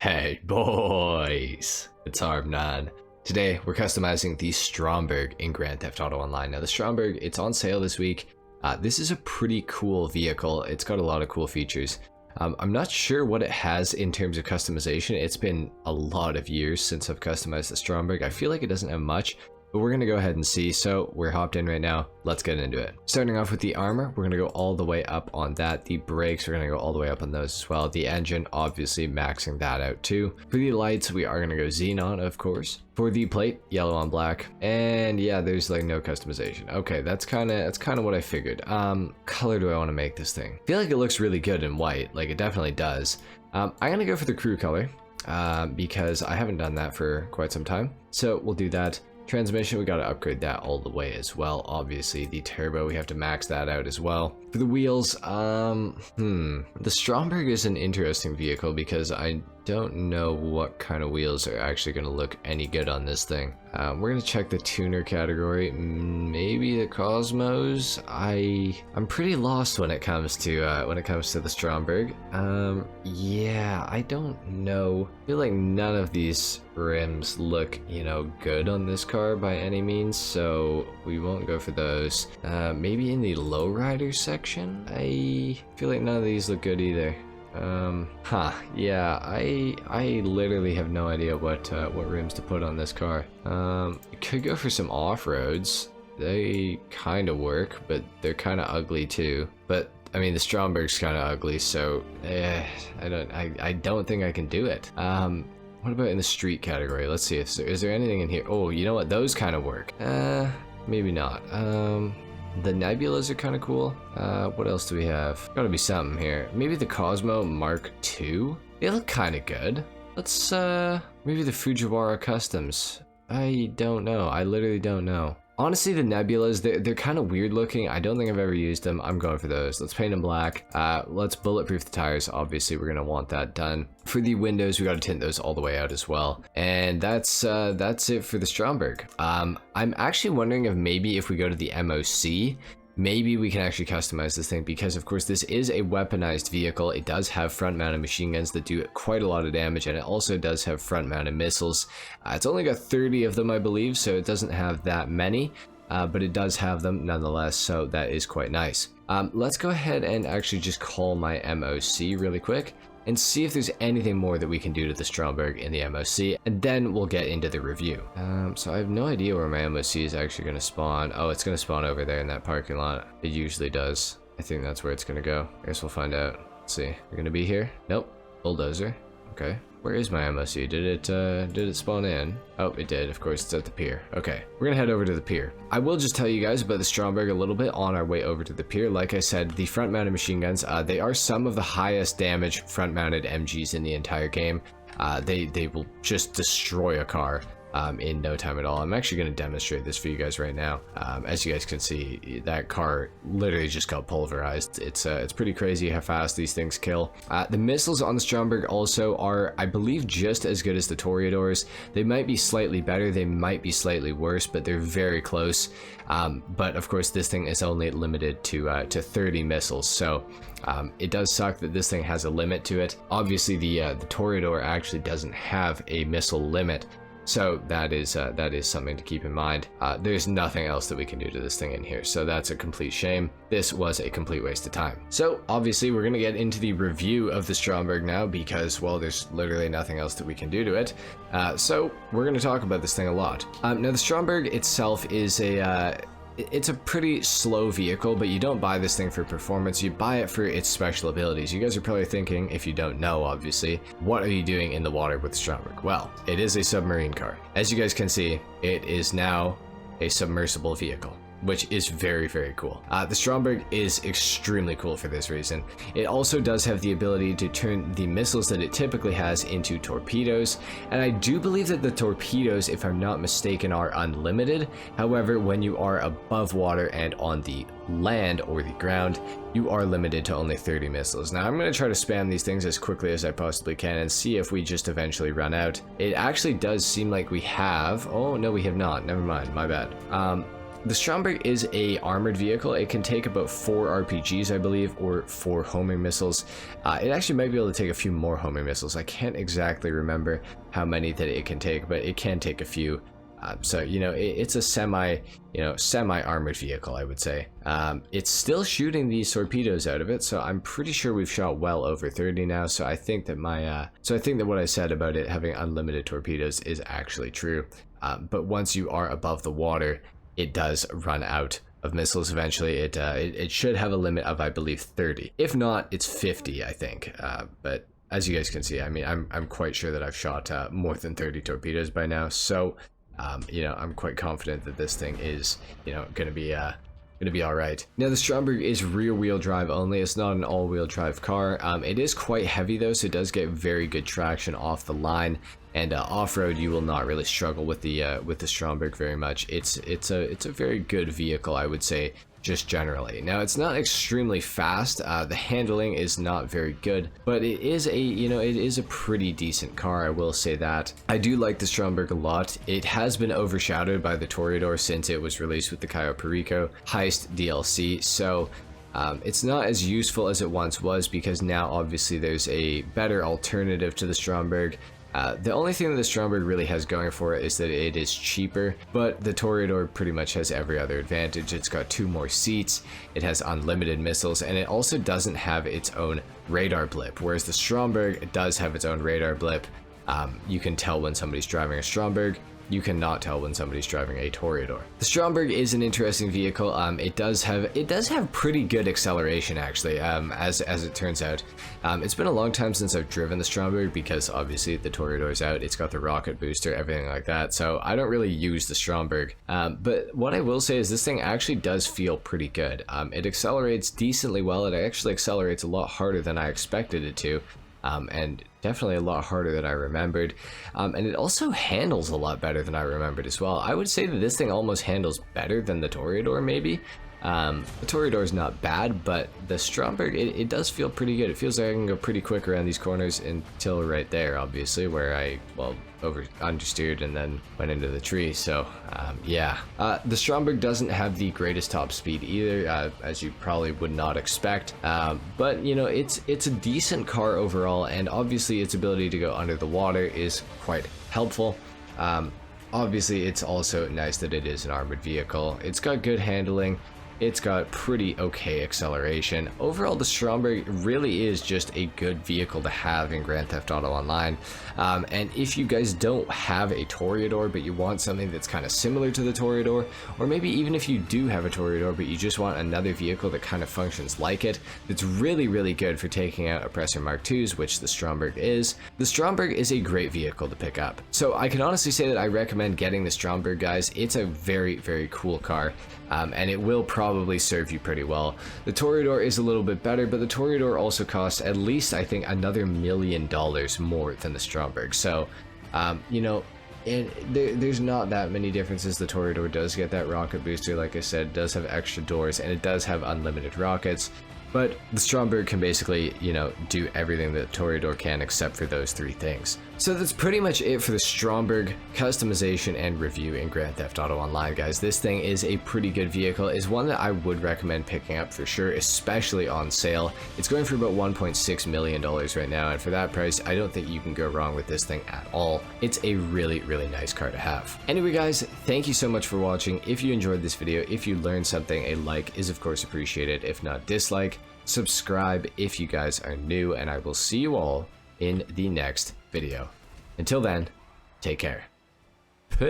Hey boys, it's HarmNone. Today we're customizing the Stromberg in Grand Theft Auto Online. Now the Stromberg, it's on sale this week. This is a pretty cool vehicle. It's got a lot of cool features. I'm not sure what it has in terms of customization. It's been a lot of years since I've customized the Stromberg. I feel like it doesn't have much, but we're gonna go ahead and see. So we're hopped in right now. Let's get into it. Starting off with the armor, we're gonna go all the way up on that. The brakes, we're gonna go all the way up on those as well. The engine, obviously maxing that out too. For the lights, we are gonna go xenon, of course. For the plate, yellow on black. And yeah, there's like no customization. Okay, that's kind of what I figured. Color do I want to make this thing? I feel like it looks really good in white. Like it definitely does. I'm gonna go for the crew color because I haven't done that for quite some time. So we'll do that. Transmission, we got to upgrade that all the way as well. Obviously the turbo, we have to max that out as well. For the wheels, the Stromberg is an interesting vehicle because I don't know what kind of wheels are actually going to look any good on this thing. We're going to check the tuner category, maybe the Cosmos. I'm pretty lost when it comes to the Stromberg. Yeah, I don't know. I feel like none of these rims look, good on this car by any means, so we won't go for those. Maybe in the lowrider section, I feel like none of these look good either. Yeah, I literally have no idea what rims to put on this car. Could go for some off-roads. They kind of work, but they're kind of ugly too. But I mean, the Stromberg's kind of ugly, so I don't think I can do it. What about in the street category? Let's see, is there anything in here? Oh, you know what? Those kind of work. Maybe not. The Nebulas are kind of cool. What else do we have? Gotta be something here. Maybe the Cosmo Mark II? They look kind of good. Let's, maybe the Fujiwara Customs. I don't know. I literally don't know. Honestly, the Nebulas, they're kind of weird looking. I don't think I've ever used them. I'm going for those. Let's paint them black. Let's bulletproof the tires. Obviously, we're gonna want that done. For the windows, we gotta tint those all the way out as well. And that's it for the Stromberg. I'm actually wondering if maybe if we go to the MOC, maybe we can actually customize this thing, because of course this is a weaponized vehicle. It does have front mounted machine guns that do quite a lot of damage, and it also does have front mounted missiles. It's only got 30 of them, I believe, so it doesn't have that many, but it does have them nonetheless, so that is quite nice. Let's go ahead and actually just call my MOC really quick and see if there's anything more that we can do to the Stromberg in the MOC, and then we'll get into the review. So I have no idea where my MOC is actually going to spawn. Oh, it's going to spawn over there in that parking lot. It usually does. I think that's where it's going to go. I guess we'll find out. Let's see. We're going to be here? Nope. Bulldozer. Okay. Where is my MOC? Did it spawn in? Oh, it did. Of course, it's at the pier. Okay, we're gonna head over to the pier. I will just tell you guys about the Stromberg a little bit on our way over to the pier. Like I said, the front-mounted machine guns, they are some of the highest damage front-mounted MGs in the entire game. They will just destroy a car in no time at all. I'm actually going to demonstrate this for you guys right now. As you guys can see, that car literally just got pulverized. It's pretty crazy how fast these things kill. The missiles on the Stromberg also are, I believe, just as good as the Toreadors. They might be slightly better, they might be slightly worse, but they're very close. But of course, this thing is only limited to 30 missiles, so it does suck that this thing has a limit to it. Obviously, the Toreador actually doesn't have a missile limit. So that is something to keep in mind. There's nothing else that we can do to this thing in here, so that's a complete shame. This was a complete waste of time. So obviously we're gonna get into the review of the Stromberg now, because, well, there's literally nothing else that we can do to it. So we're gonna talk about this thing a lot. Now the Stromberg itself is it's a pretty slow vehicle, but you don't buy this thing for performance, you buy it for its special abilities. You guys are probably thinking, if you don't know, obviously, what are you doing in the water with the Stromberg? Well, it is a submarine car. As you guys can see, it is now a submersible vehicle, which is very, very cool. The Stromberg is extremely cool for this reason. It also does have the ability to turn the missiles that it typically has into torpedoes, and I do believe that the torpedoes, if I'm not mistaken, are unlimited. However, when you are above water and on the land or the ground, you are limited to only 30 missiles. Now I'm going to try to spam these things as quickly as I possibly can and see if we just eventually run out. It actually does seem like we have. Oh no, we have not. Never mind, my bad. the Stromberg is a armored vehicle. It can take about 4 RPGs, I believe, or 4 homing missiles. It actually might be able to take a few more homing missiles. I can't exactly remember how many that it can take, but it can take a few. So, you know, it's a semi-armored vehicle, I would say. It's still shooting these torpedoes out of it, so I'm pretty sure we've shot well over 30 now. So I think that what I said about it having unlimited torpedoes is actually true. But once you are above the water, it does run out of missiles eventually. It should have a limit of, I believe, 30. If not, it's 50, I think. But as you guys can see, I mean, I'm quite sure that I've shot more than 30 torpedoes by now. So you know, I'm quite confident that this thing is, you know, gonna be all right. Now, the Stromberg is rear-wheel drive only. It's not an all-wheel drive car. It is quite heavy though, so it does get very good traction off the line. And off-road, you will not really struggle with the Stromberg very much. It's a very good vehicle, I would say, just generally. Now, it's not extremely fast. The handling is not very good, but it is a pretty decent car, I will say that. I do like the Stromberg a lot. It has been overshadowed by the Toreador since it was released with the Cayo Perico Heist DLC, so it's not as useful as it once was, because now obviously there's a better alternative to the Stromberg. The only thing that the Stromberg really has going for it is that it is cheaper, but the Toreador pretty much has every other advantage. It's got 2 more seats, it has unlimited missiles, and it also doesn't have its own radar blip, whereas the Stromberg does have its own radar blip. You can tell when somebody's driving a Stromberg. You cannot tell when somebody's driving a Toreador. The Stromberg is an interesting vehicle. It does have pretty good acceleration, actually, as it turns out. It's been a long time since I've driven the Stromberg, because obviously the Toreador's out. It's got the rocket booster, everything like that, so I don't really use the Stromberg. But what I will say is this thing actually does feel pretty good. It accelerates decently well. It actually accelerates a lot harder than I expected it to. And definitely a lot harder than I remembered. And it also handles a lot better than I remembered as well. I would say that this thing almost handles better than the Toreador, maybe. The Toreador is not bad, but the Stromberg, it does feel pretty good. It feels like I can go pretty quick around these corners until right there, obviously, where I, well, understeered and then went into the tree. So yeah, the Stromberg doesn't have the greatest top speed either, as you probably would not expect, but you know, it's a decent car overall, and obviously its ability to go under the water is quite helpful. Obviously it's also nice that it is an armored vehicle. It's got good handling. It's got pretty okay acceleration. Overall, the Stromberg really is just a good vehicle to have in Grand Theft Auto Online. And if you guys don't have a Toreador, but you want something that's kind of similar to the Toreador, or maybe even if you do have a Toreador, but you just want another vehicle that kind of functions like it, that's really, really good for taking out Oppressor Mark IIs, which the Stromberg is, the Stromberg is a great vehicle to pick up. So I can honestly say that I recommend getting the Stromberg, guys. It's a very, very cool car. And it will probably serve you pretty well. The Toreador is a little bit better, but the Toreador also costs at least, I think, another $1 million more than the Stromberg. So, you know, there's not that many differences. The Toreador does get that rocket booster, like I said, it does have extra doors, and it does have unlimited rockets. But the Stromberg can basically, you know, do everything that Toreador can except for those 3 things. So that's pretty much it for the Stromberg customization and review in Grand Theft Auto Online, guys. This thing is a pretty good vehicle. It's one that I would recommend picking up for sure, especially on sale. It's going for about $1.6 million right now, and for that price, I don't think you can go wrong with this thing at all. It's a really, really nice car to have. Anyway, guys, thank you so much for watching. If you enjoyed this video, if you learned something, a like is of course appreciated. If not, dislike. Subscribe if you guys are new, and I will see you all in the next video. Until then, take care. Peace.